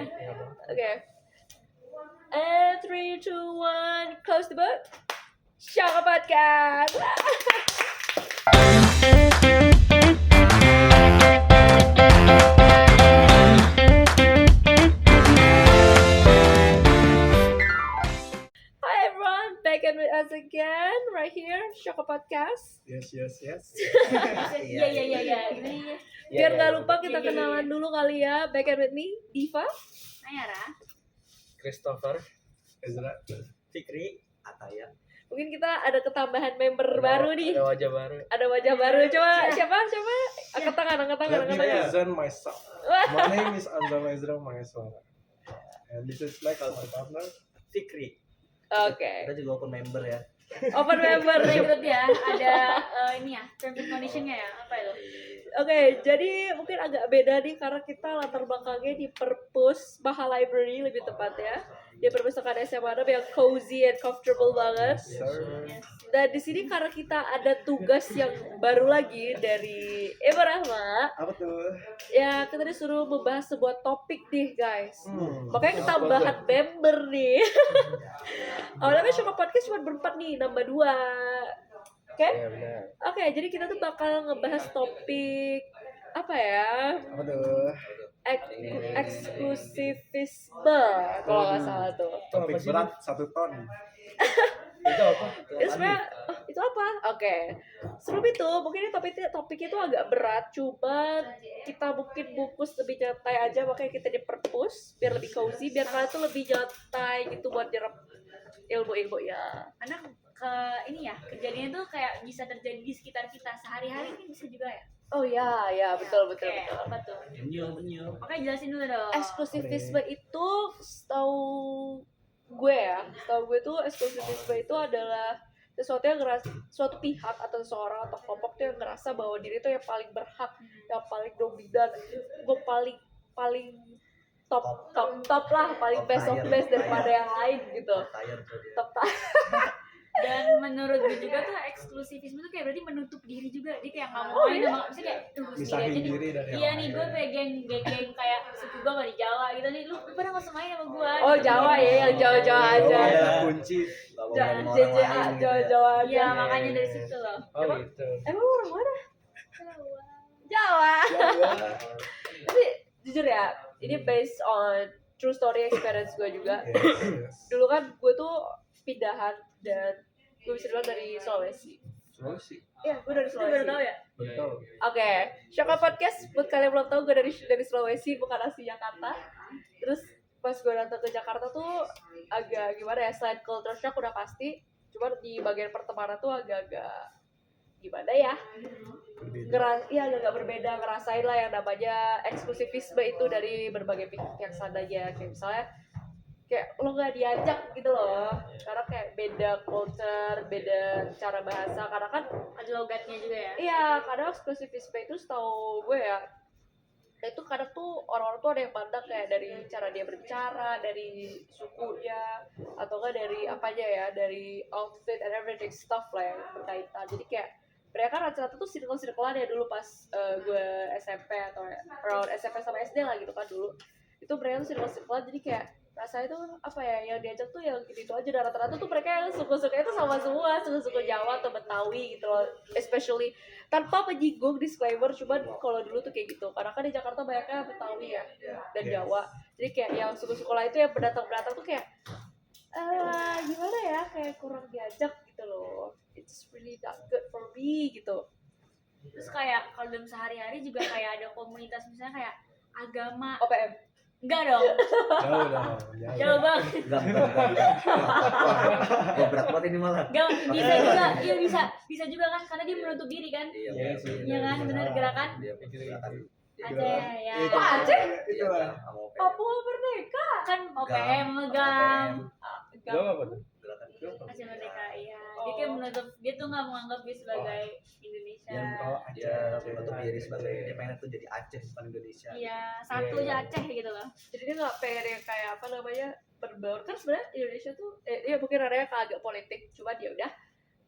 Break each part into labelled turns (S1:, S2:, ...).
S1: Okay. And 3, 2, 1, close the book. Shaka Podcast. Hi everyone, back and with us again right here, Shaka Podcast.
S2: Yes.
S3: Iya.
S1: Biar nggak lupa kita kenalan dulu kali ya. Back and with me, Diva.
S3: Nayara.
S4: Christopher,
S2: Ezra.
S4: Fikri, Ataya.
S1: Mungkin kita ada ketambahan member baru nih.
S4: Ada wajah baru.
S1: Ada wajah baru. Coba siapa? Angkat tangan.
S2: Let me
S4: tangan.
S2: present myself. My name is Anzam Ezra Maheswara. And this is Lex, my partner.
S4: Fikri.
S1: Oke.
S4: Kita juga open member ya.
S1: Open member.
S3: Berikut ya, ada ini ya, terms and condition-nya ya, apa itu?
S1: Oke, jadi mungkin agak beda nih karena kita latar belakangnya di Perpus Maha Library lebih tepatnya. Di perpustakaan SMA yang cozy and comfortable banget.
S2: Sir.
S1: Dan di sini karena kita ada tugas yang baru lagi dari Ibu Rahma,
S2: Apa tuh?
S1: ya kita disuruh membahas sebuah topik nih guys. Makanya
S2: Apa
S1: ketambahan member nih. Awalnya cuma podcast cuma berempat nih, nambah 2. Oke?
S4: Iya benar.
S1: Oke, jadi kita tuh bakal ngebahas topik apa ya?
S2: Apa tuh?
S1: Eksklusivisme kalau nggak salah tuh.
S2: Topik berat 1 ton.
S4: Itu apa?
S1: Sebenarnya itu apa? Oke. Sebelum itu mungkin ini topiknya itu agak berat, cuma kita mungkin bungkus lebih nyantai aja, makanya kita di perpus biar lebih cozy, biar kalian tuh lebih nyantai gitu buat nyerap ilmu-ilmu ya.
S3: Karena ini ya, kejadiannya tuh kayak bisa terjadi di sekitar kita sehari-hari ini bisa juga ya.
S1: Oh ya, betul.
S3: Oke, apa tuh?
S4: Menyu.
S3: Makanya jelasin dulu dong.
S1: Eksklusivisme itu setahu gue tuh eksklusivisme itu adalah sesuatu yang suatu pihak atau seseorang atau kelompok tuh yang ngerasa bahwa diri tuh yang paling berhak, yang paling dominan, gue paling top lah, paling best of best daripada yang lain gitu. Top
S3: Dan menurut gue juga tuh eksklusivisme tuh kayak berarti menutup diri juga. Dia kayak nggak mau main sama, maksudnya kayak tunggu sendiri
S2: Misahin
S3: aja
S2: diri dari
S3: nih.
S2: yang
S3: Iya nih,
S2: lain.
S3: gue kayak geng kayak suku gue nggak di Jawa gitu nih. Lu pada nggak usah main sama gue.
S1: Oh Jawa ya, yang Jawa-Jawa aja.
S2: Ada kunci.
S1: JJA Jawa-Jawa aja.
S3: Iya, makanya dari situ loh.
S4: Oh gitu.
S1: Emang lu orang mana? Jawa. Tapi jujur ya, ini based on true story experience gue juga.
S2: Yes.
S1: Dulu kan gue tuh pindahan dan gue bisa bilang dari Sulawesi.
S2: Sulawesi.
S1: Iya, gue dari
S3: Lu
S1: Sulawesi.
S3: baru tahu ya?
S2: Betul.
S1: Oke, Shaka Podcast buat kalian yang belum tahu, gue dari Sulawesi, bukan asli Jakarta. Terus pas gue datang ke Jakarta tuh agak gimana ya, selain culture shock udah pasti, cuma di bagian pertemanan tuh agak-agak gimana ya, agak berbeda, ngerasain lah yang namanya eksklusivisme itu dari berbagai pihak yang sadanya, kayak misalnya kayak lo nggak diajak gitu loh, karena kayak beda culture, beda cara bahasa, karena kan
S3: Ada logatnya juga ya.
S1: iya, kadang eksklusivisme itu setahu gue ya, itu kadang tuh orang-orang tuh ada yang pandang kayak dari cara dia berbicara, dari sukunya, atau enggak dari apanya ya, dari outfit and everything stuff lah yang berkaitan. Jadi kayak mereka rata-rata tuh circle-circlean ya dulu pas gue SMP atau around SMP sama SD lah gitu kan dulu. Itu mereka tuh circle-circlean, jadi kayak rasanya tuh apa ya, yang diajak tuh yang gitu aja, dan rata-rata tuh mereka yang suku-suku itu sama semua, suku-suku Jawa atau Betawi gitu loh, especially tanpa menyinggung disclaimer, cuman kalau dulu tuh kayak gitu, karena kan di Jakarta banyaknya Betawi ya dan
S2: Yes.
S1: Jawa, jadi kayak yang suku-suku lain itu yang pendatang-pendatang tuh kayak gimana ya, kayak kurang diajak gitu loh, it's really not good for me gitu.
S3: Terus kayak kalau dalam sehari-hari juga kayak ada komunitas misalnya kayak agama.
S1: OPM.
S3: Enggak dong. Jauh banget.
S4: Gue berat banget ini malah.
S3: Enggak, bisa juga. Iya bisa juga kan karena dia menutup diri kan.
S4: Iya
S3: Iya kan, benar gerakan. Aceh ya.
S1: Kok Aceh?
S2: Itu lah.
S1: Papua Merdeka.
S3: Kan OPM megang.
S4: Gak apa tuh?
S3: Aceh Merdeka, iya. Dia kayak menutup, dia tuh nggak menganggap dia sebagai Indonesia.
S4: Dia menutup diri sebagai, dia pengen tuh jadi Aceh bukan Indonesia.
S3: Iya, satu aja Aceh gitu loh.
S1: Jadi dia nggak pengen yang kayak apa namanya berbaur, kan sebenarnya Indonesia tuh ya mungkin adanya agak politik, cuma dia udah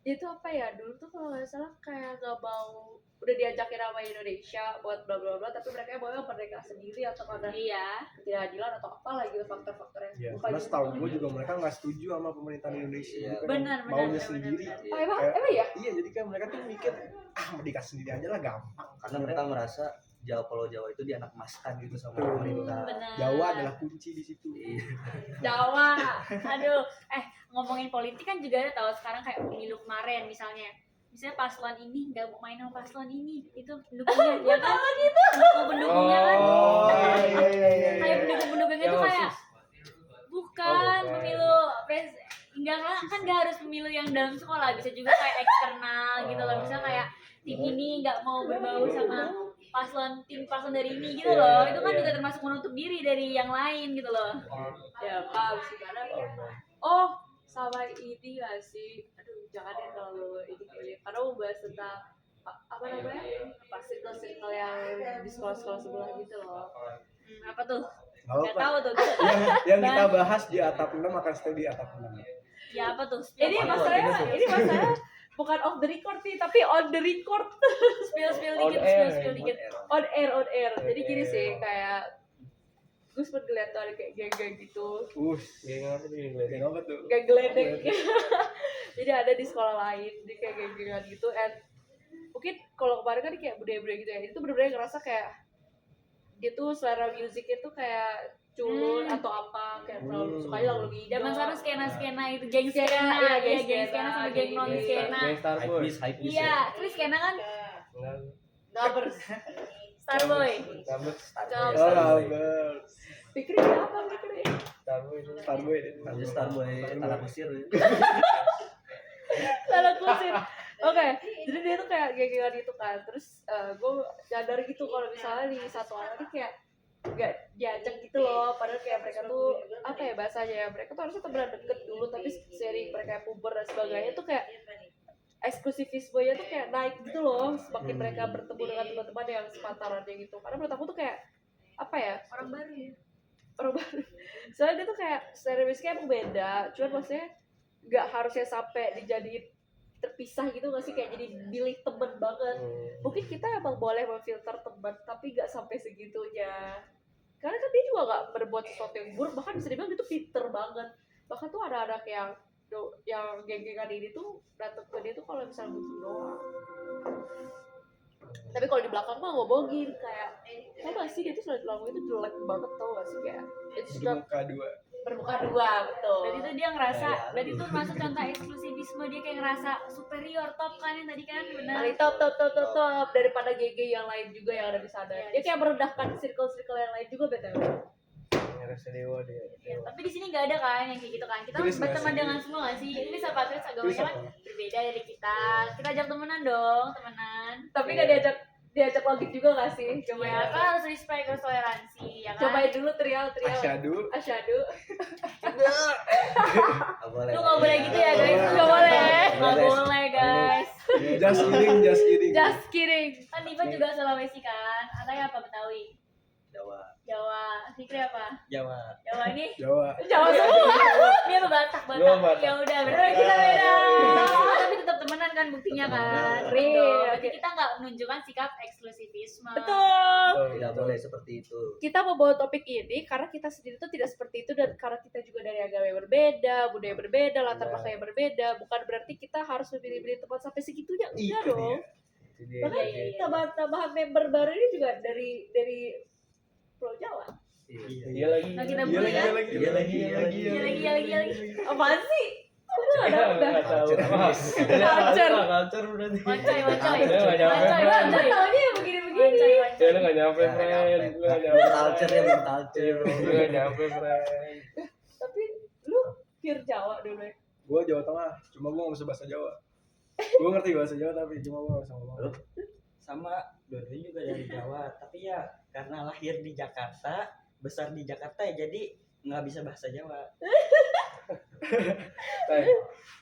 S1: itu apa ya, dulu tuh kalau nggak salah kayak nggak mau, udah diajakin sama Indonesia buat bla bla bla, tapi mereka mau merdeka sendiri atau karena
S3: Iya.
S1: ketidakadilan atau apalah gitu faktor-faktor yang
S2: Ya,
S1: lupa
S2: karena
S1: gitu.
S2: setahu gue juga mereka nggak setuju sama pemerintahan Indonesia.
S4: Iya.
S2: Jadi kan
S3: Benar,
S2: maunya
S3: benar,
S2: sendiri.
S3: benar.
S1: Oh, emang
S2: Kayak-
S1: ya?
S2: Iya, jadi kan mereka tuh mikir merdeka sendiri aja lah gampang.
S4: Karena mereka merasa Pulau Jawa itu dianakmaskan gitu sama
S2: Betul.
S4: pemerintah.
S3: Benar.
S2: Jawa adalah kunci di situ.
S4: Iya.
S3: Jawa. Aduh, ngomongin politik kan juga ada tahu sekarang kayak pemilu kemarin misalnya paslon ini nggak mau main sama paslon ini, itu pendukungnya ya kan, pendukungnya kan
S2: iya.
S3: kayak pendukungnya
S2: Ya,
S3: tuh kayak bukan
S2: bukan.
S3: pemilu enggak kan nggak harus pemilu yang dalam sekolah, bisa juga kayak eksternal gitu loh, misalnya kayak tim ini nggak mau berbau sama tim paslon dari ini gitu loh, itu kan juga termasuk menutup diri dari yang lain gitu loh.
S1: Ya paham sih, karena oh sama ini nggak sih, aduh jangan deh kalau ini karena mau bahas tentang apa namanya, pas circle yang di sekolah-sekolah sebelah gitu loh.
S3: Apa tuh?
S2: Nggak
S3: Nggak
S2: apa.
S3: tahu tuh.
S2: Yang kita bahas di atap 6 akan stay di atap 6.
S3: Ya apa tuh?
S1: Ini masalahnya bukan off the record nih, tapi on the record.
S3: spill
S2: On
S3: dikit,
S2: air.
S3: spill dikit.
S1: On air. Jadi gini sih, kayak gue sempet ngeliat tuh ada kayak geng-geng gitu,
S2: Geng apa tuh? Geng apa tuh?
S1: geng geledek. Jadi ada di sekolah lain, jadi kayak geng-gengan gitu. And mungkin kalau kemarin kan kayak budaya-budaya gitu ya, itu bener-bener ngerasa kayak dia tuh selera musiknya tuh kayak culun atau apa, kayak terlalu sukanya lagu Indo.
S3: Zaman sekarang skena itu geng
S1: Skena,
S3: skena,
S1: iya,
S3: iya
S1: geng
S3: geng
S1: skena,
S3: skena sama
S1: geng
S3: geng non
S1: geng
S3: skena.
S4: Hypebeast ya.
S3: Iya, terus skena kan
S1: Gabers.
S3: Starboy.
S2: Oh, Albert.
S1: Pikirin apa pikirin?
S2: Starboy.
S4: Aja Starboy tanah kusir.
S1: Salah kusir. Oke, jadi dia tuh kayak geng-gengan gitu kan. Terus gue nyadar gitu kalau misalnya di satu anak tuh kayak nggak diajak gitu loh. Padahal kayak mereka tuh apa ya bahasanya ya, mereka tuh harusnya temenan deket dulu, tapi sering mereka puber dan sebagainya tuh kayak eksklusivismenya tuh kayak naik gitu loh. Semakin mereka bertemu dengan teman-teman yang sepantarannya gitu. Karena menurut aku tuh kayak apa ya,
S3: Orang baru ya.
S1: orang baru. Soalnya dia tuh kayak secara musiknya emang beda, cuman maksudnya nggak harusnya sampai dijadiin terpisah gitu nggak sih, kayak jadi milih temen banget. Mungkin kita emang boleh memfilter teman, tapi nggak sampai segitunya. Karena kan dia juga nggak berbuat sesuatu yang buruk, bahkan bisa dibilang itu pinter banget. Bahkan tuh ada anak yang geng-gengan ini tuh datang ke dia tuh kalau misalnya butuh doang. Tapi kalau di belakang mah ngomongin kayak, tau gak sih dia tuh selain lagu itu jelek banget, tau gak sih, kayak itu suka
S2: Muka 2.
S1: bermuka dua, betul.
S3: Dan itu dia ngerasa, dan itu masuk contoh eksklusivisme, dia kayak ngerasa superior, top kan yang tadi kan, benar.
S1: Paling top daripada GG yang lain juga yang ada di sana. Dia kayak merendahkan circle-circle yang lain juga btw.
S2: Ngerasa dewa dia.
S3: Ya, tapi di sini nggak ada kan yang kayak gitu kan. Kita
S2: Chris nggak
S3: berteman
S2: sih?
S3: dengan semua nggak sih? Ini siapa Chris agamanya
S2: Chris
S3: kan
S2: apa?
S3: berbeda dari kita. Kita ajak temenan dong, temenan.
S1: Tapi nggak diajak logik juga nggak sih? Coba
S3: Ya,
S1: ya.
S3: kan harus respect, harus toleransi, ya kan?
S1: Cobain dulu trial. Asyhadu.
S4: Nggak boleh.
S3: Lu nggak boleh gitu ya guys.
S1: Nggak boleh.
S3: Nggak boleh guys.
S2: Just kidding.
S1: Just kidding.
S3: Kan Diva juga Sulawesi kan. Atanya apa Betawi?
S4: Jawa.
S3: Jawa. Fikri apa?
S4: Jawa.
S3: Jawa ini?
S2: Jawa.
S1: Jawa semua.
S3: Dia apa Batak?
S2: Gua Batak.
S3: Ya udah,
S1: Bener,
S3: berarti
S1: kita beda.
S3: tapi tetap temenan kan buktinya kan.
S4: Temenan.
S3: Real.
S1: Oke.
S3: Berarti kita nggak menunjukkan sikap eksklusivisme.
S1: Betul.
S4: Tidak boleh seperti itu.
S1: Kita membawa topik ini karena kita sendiri tuh tidak seperti itu, dan karena kita juga dari agama yang berbeda, budaya berbeda, latar belakang yang berbeda. Bukan berarti kita harus memilih-milih teman sampai segitunya, enggak
S2: Itu
S1: dong.
S2: dia.
S1: Bahkan
S3: Iya.
S1: tambahan member baru ini juga dari Pulau Jawa.
S2: Iya lagi.
S3: Nah, kita bully kan?
S4: Iya lagi.
S1: Apaan sih?
S2: Nggak tahu.
S1: Culture.
S2: Culture berarti.
S3: Wancoy.
S2: Dia nggak nyampe.
S1: Gue taunya yang begini-begini.
S2: Ya lu nggak nyampe, friend. Lu nggak nyampe.
S4: Culture ya, belum culture.
S2: Lu nggak nyampe, friend.
S1: Tapi lu pure Jawa dulu ya?
S2: Gua Jawa Tengah, cuma gua nggak bisa bahasa Jawa. Gua ngerti bahasa Jawa tapi cuma gua nggak bisa ngomong.
S5: Sama dua-duanya juga dari Jawa, tapi ya karena lahir di Jakarta, besar di Jakarta ya jadi nggak bisa bahasa Jawa.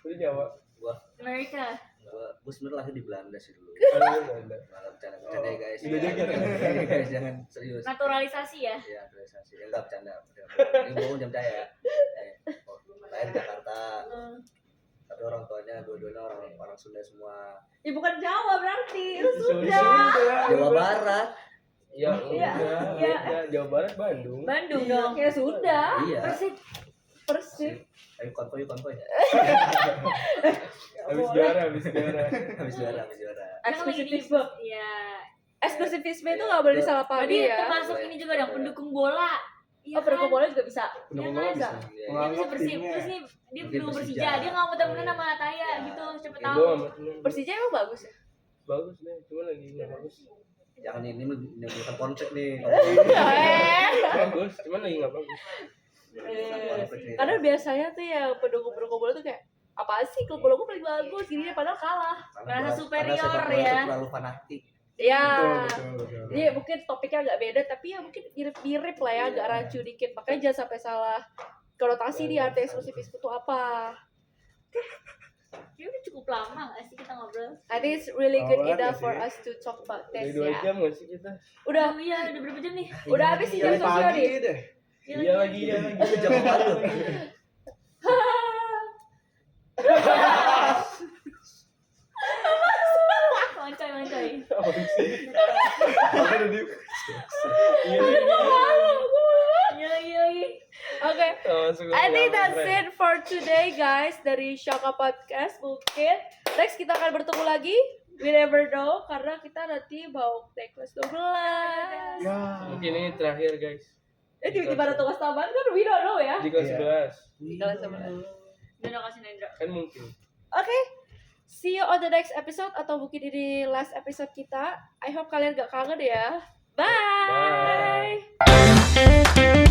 S2: Lu Jawa.
S3: Amerika.
S4: Gue sebenarnya lahir di Belanda sih dulu.
S2: Ada.
S4: Malah bercanda ya guys.
S2: Udah jaga.
S4: Guys, jangan serius.
S3: Naturalisasi ya.
S4: Ya, realisasi. Enggak bercanda. Ini bohong jam saya. Lahir di Jakarta. Tapi orang tuanya dua-duanya orang Sunda semua.
S1: Ya bukan Jawa berarti, itu
S2: Sunda.
S1: Sunda.
S4: Jawa Barat.
S6: Ya
S1: Iya,
S6: udah,
S1: iya.
S6: beda. Jawa Barat Bandung.
S3: Bandung dong.
S1: Ya Sunda.
S4: Iya.
S1: Persib.
S4: Ayo konvoy ya.
S6: Habis juara.
S4: Habis juara.
S1: Eksklusivisme.
S3: Iya.
S1: Eksklusivisme itu nggak boleh disalahpahami
S3: Berarti
S1: ya.
S3: termasuk ini juga dong pendukung bola. Iya
S1: Oh, pendukung bola juga bisa.
S2: Pendukung
S3: Iya
S2: bola
S3: kan?
S2: bisa.
S3: Dia bisa
S2: Menganggap
S3: Persib,
S2: timnya.
S3: terus nih dia
S4: Mungkin
S3: pendukung
S4: Persija.
S3: Persija, dia nggak mau temenan sama Taya gitu, cepet
S6: Ya,
S3: tahu.
S6: gua sama temen.
S1: Persija emang bagus ya.
S6: Bagus deh, cuma lagi nggak bagus.
S4: Jangan ini menimbulkan konflik nih.
S6: Bagus, cuman lagi nggak bagus.
S1: Karena biasanya tuh ya pendukung bola tuh kayak apa sih klub bola gue paling bagus gini padahal kalah.
S3: Merasa superior
S4: sepak bola itu
S3: ya.
S4: terlalu fanatik.
S1: Ya.
S2: Betul.
S1: Jadi mungkin topiknya agak beda tapi ya mungkin mirip-mirip lah ya, agak rancu dikit. Makanya jangan sampai salah konotasi di arti eksklusivisme itu apa.
S3: Ini udah cukup lama nggak sih kita ngobrol?
S1: I think it's really good
S2: Awalnya
S1: enough
S2: sih.
S1: for us to talk about
S6: Udah
S1: this
S6: 2
S1: ya.
S6: jam nggak sih kita?
S1: Udah
S3: Oh iya, udah berapa jam nih?
S1: udah habis sih jam
S2: Dari
S1: sosial
S2: pagi
S1: nih.
S2: deh.
S6: Iya lagi.
S4: Itu jam malu.
S3: Mancoy.
S6: Oh sih.
S2: Makanya di
S6: Iya.
S3: Iya.
S1: Oke.
S6: Masuk
S1: I think that's it for today guys dari Shaka Podcast mungkin. Next kita akan bertemu lagi. We never know karena kita nanti mau take kelas 12.
S2: Ya.
S6: Mungkin ini terakhir guys.
S1: Tiba-tiba ada tugas tambahan kan we don't know ya.
S6: Di kelas
S2: Iya.
S6: 11
S1: Kelas 11.
S3: Udah kasih Nendra.
S6: kan mungkin.
S1: Oke. See you on the next episode atau mungkin ini last episode kita. I hope kalian gak kangen ya. Bye.
S6: Bye.